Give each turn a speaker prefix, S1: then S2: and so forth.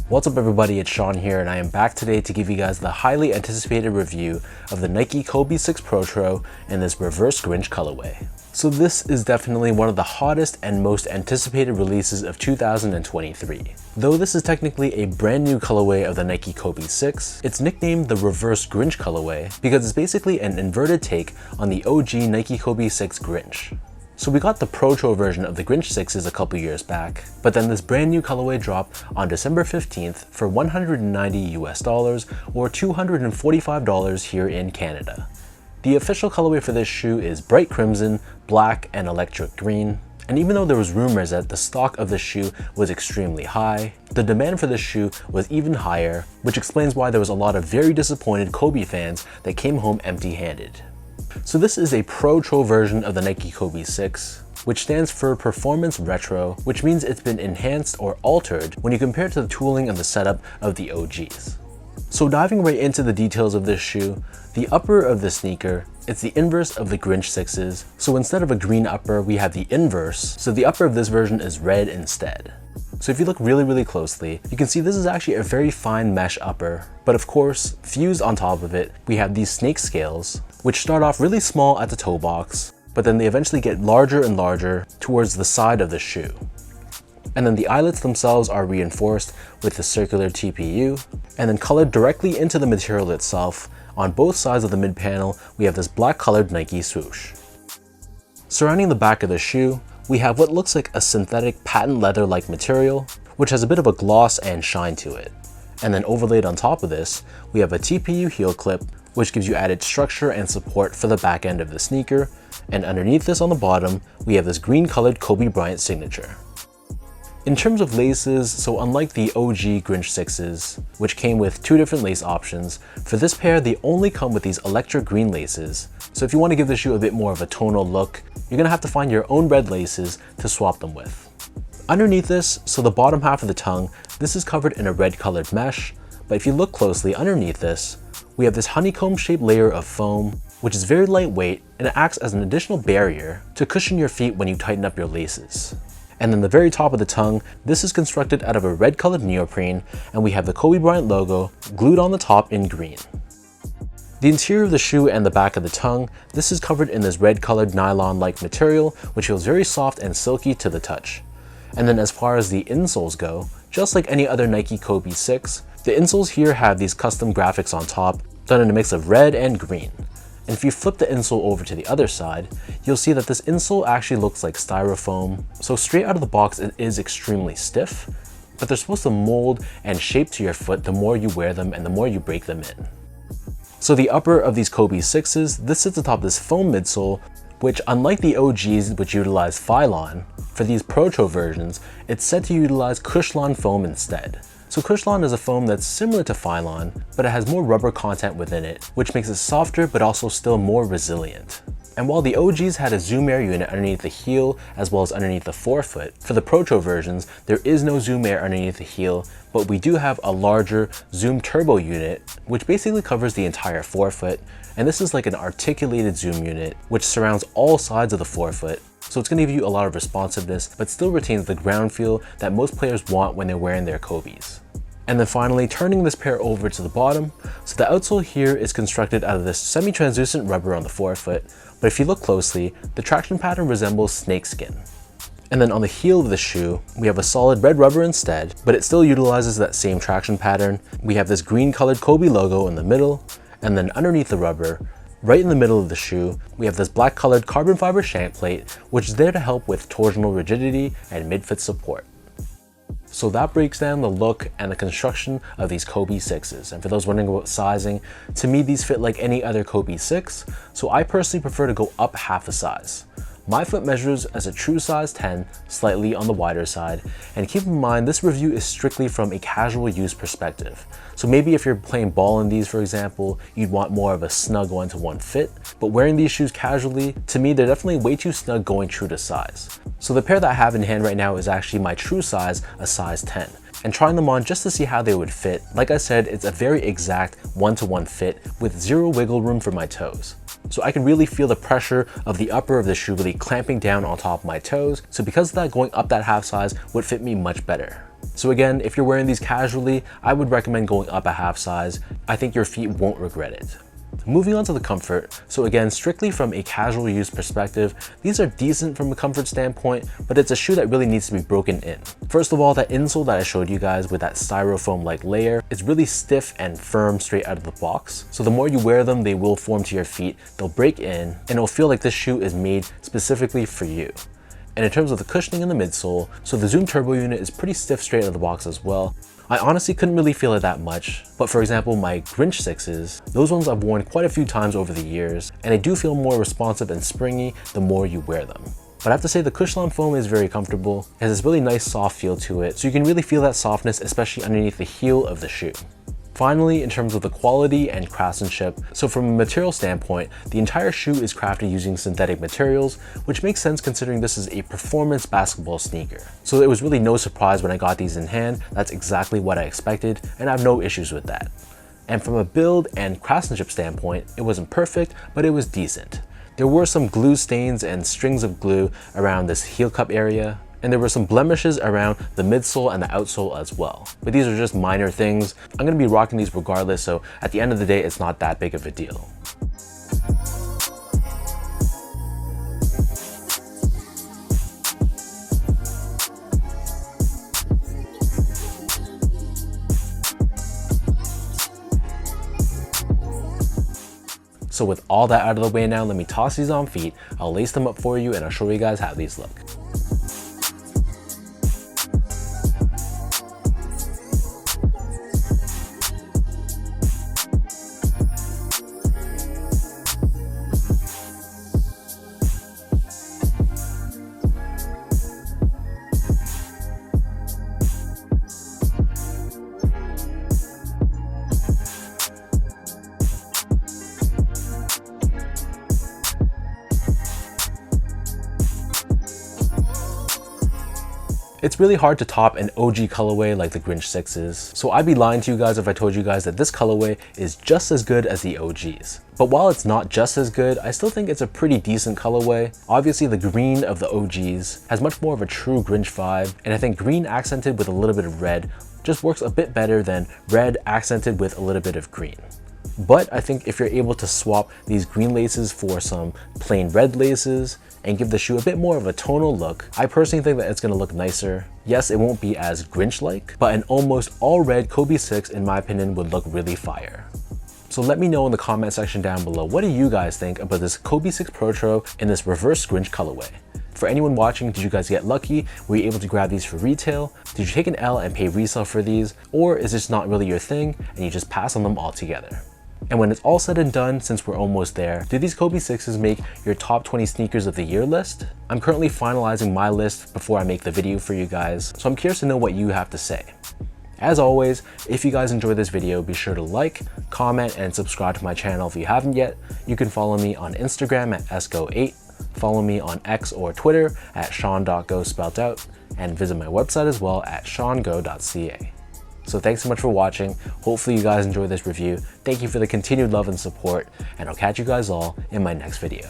S1: What's up everybody, it's Sean here and I am back today to give you guys the highly anticipated review of the Nike Kobe 6 Protro in this reverse Grinch colorway. So this is definitely one of the hottest and most anticipated releases of 2023. Though this is technically a brand new colorway of the Nike Kobe 6, it's nicknamed the reverse Grinch colorway because it's basically an inverted take on the OG Nike Kobe 6 Grinch. So we got the Protro version of the Grinch 6s a couple years back, but then this brand new colorway dropped on December 15th for $190 US or $245 here in Canada. The official colorway for this shoe is bright crimson, black, and electric green. And even though there was rumors that the stock of the shoe was extremely high, the demand for this shoe was even higher, which explains why there was a lot of very disappointed Kobe fans that came home empty-handed. So this is a Protro version of the Nike Kobe 6, which stands for Performance Retro, which means it's been enhanced or altered when you compare it to the tooling and the setup of the OGs. So diving right into the details of this shoe, the upper of the sneaker, it's the inverse of the Grinch 6s. So instead of a green upper, we have the inverse. So the upper of this version is red instead. So if you look really closely, you can see this is actually a very fine mesh upper. But of course, fused on top of it, we have these snake scales, which start off really small at the toe box, but then they eventually get larger and larger towards the side of the shoe. And then the eyelets themselves are reinforced with the circular TPU, and then colored directly into the material itself. On both sides of the mid panel, we have this black colored Nike swoosh. Surrounding the back of the shoe, we have what looks like a synthetic patent leather-like material, which has a bit of a gloss and shine to it. And then overlaid on top of this, we have a TPU heel clip, which gives you added structure and support for the back end of the sneaker. And underneath this on the bottom, we have this green colored Kobe Bryant signature. In terms of laces, so unlike the OG Grinch 6s, which came with two different lace options, for this pair they only come with these electric green laces. So if you want to give the shoe a bit more of a tonal look, you're gonna have to find your own red laces to swap them with. Underneath this, so the bottom half of the tongue, this is covered in a red colored mesh, but if you look closely underneath this, we have this honeycomb shaped layer of foam, which is very lightweight and it acts as an additional barrier to cushion your feet when you tighten up your laces. And then the very top of the tongue, this is constructed out of a red colored neoprene, and we have the Kobe Bryant logo glued on the top in green. The interior of the shoe and the back of the tongue, this is covered in this red colored nylon-like material, which feels very soft and silky to the touch. And then as far as the insoles go, just like any other Nike Kobe 6, the insoles here have these custom graphics on top, done in a mix of red and green. And if you flip the insole over to the other side, you'll see that this insole actually looks like styrofoam. So straight out of the box, it is extremely stiff, but they're supposed to mold and shape to your foot the more you wear them and the more you break them in. So the upper of these Kobe 6s, this sits atop this foam midsole, which unlike the OGs which utilize Phylon, for these Protro versions, it's said to utilize Cushlon foam instead. So Cushlon is a foam that's similar to Phylon, but it has more rubber content within it, which makes it softer but also still more resilient. And while the OGs had a Zoom Air unit underneath the heel as well as underneath the forefoot, for the Protro versions, there is no Zoom Air underneath the heel, but we do have a larger Zoom Turbo unit, which basically covers the entire forefoot. And this is like an articulated Zoom unit, which surrounds all sides of the forefoot. So it's going to give you a lot of responsiveness, but still retains the ground feel that most players want when they're wearing their Kobes. And then finally, turning this pair over to the bottom, so the outsole here is constructed out of this semi-translucent rubber on the forefoot, but if you look closely, the traction pattern resembles snakeskin. And then on the heel of the shoe, we have a solid red rubber instead, but it still utilizes that same traction pattern. We have this green colored Kobe logo in the middle, and then underneath the rubber, right in the middle of the shoe, we have this black colored carbon fiber shank plate, which is there to help with torsional rigidity and mid-foot support. So that breaks down the look and the construction of these Kobe 6s. And for those wondering about sizing, to me these fit like any other Kobe 6, so I personally prefer to go up half a size. My foot measures as a true size 10, slightly on the wider side, and keep in mind this review is strictly from a casual use perspective. So maybe if you're playing ball in these, for example, you'd want more of a snug one-to-one fit, but wearing these shoes casually, to me they're definitely way too snug going true to size. So the pair that I have in hand right now is actually my true size, a size 10. And trying them on just to see how they would fit, like I said, it's a very exact one-to-one fit with zero wiggle room for my toes. So I can really feel the pressure of the upper of the shoe really clamping down on top of my toes. So because of that, going up that half size would fit me much better. So again, if you're wearing these casually, I would recommend going up a half size. I think your feet won't regret it. Moving on to the comfort. So again, strictly from a casual use perspective, these are decent from a comfort standpoint, but it's a shoe that really needs to be broken in. First of all, that insole that I showed you guys with that styrofoam-like layer is really stiff and firm straight out of the box. So the more you wear them, they will form to your feet, they'll break in, and it'll feel like this shoe is made specifically for you. And in terms of the cushioning in the midsole, so the Zoom Turbo unit is pretty stiff straight out of the box as well. I honestly couldn't really feel it that much, but for example, my Grinch 6s, those ones I've worn quite a few times over the years, and they do feel more responsive and springy the more you wear them. But I have to say the Cushlon foam is very comfortable. It has this really nice soft feel to it, so you can really feel that softness, especially underneath the heel of the shoe. Finally, in terms of the quality and craftsmanship, so from a material standpoint, the entire shoe is crafted using synthetic materials, which makes sense considering this is a performance basketball sneaker. So it was really no surprise when I got these in hand. That's exactly what I expected, and I have no issues with that. And from a build and craftsmanship standpoint, it wasn't perfect, but it was decent. There were some glue stains and strings of glue around this heel cup area, and there were some blemishes around the midsole and the outsole as well. But these are just minor things. I'm gonna be rocking these regardless, so at the end of the day, it's not that big of a deal. So with all that out of the way now, let me toss these on feet. I'll lace them up for you and I'll show you guys how these look. It's really hard to top an OG colorway like the Grinch 6s, so I'd be lying to you guys if I told you guys that this colorway is just as good as the OGs. But while it's not just as good, I still think it's a pretty decent colorway. Obviously the green of the OGs has much more of a true Grinch vibe, and I think green accented with a little bit of red just works a bit better than red accented with a little bit of green. But I think if you're able to swap these green laces for some plain red laces and give the shoe a bit more of a tonal look, I personally think that it's gonna look nicer. Yes, it won't be as Grinch-like, but an almost all red Kobe 6 in my opinion would look really fire. So let me know in the comment section down below, what do you guys think about this Kobe 6 Protro in this reverse Grinch colorway? For anyone watching, did you guys get lucky? Were you able to grab these for retail? Did you take an L and pay resale for these? Or is this not really your thing and you just pass on them altogether? And when it's all said and done, since we're almost there, do these Kobe 6s make your top 20 sneakers of the year list? I'm currently finalizing my list before I make the video for you guys, so I'm curious to know what you have to say. As always, if you guys enjoyed this video, be sure to like, comment, and subscribe to my channel if you haven't yet. You can follow me on Instagram at esco8, follow me on X or Twitter at sean.go spelled out, and visit my website as well at seango.ca. So thanks so much for watching. Hopefully you guys enjoyed this review. Thank you for the continued love and support, and I'll catch you guys all in my next video.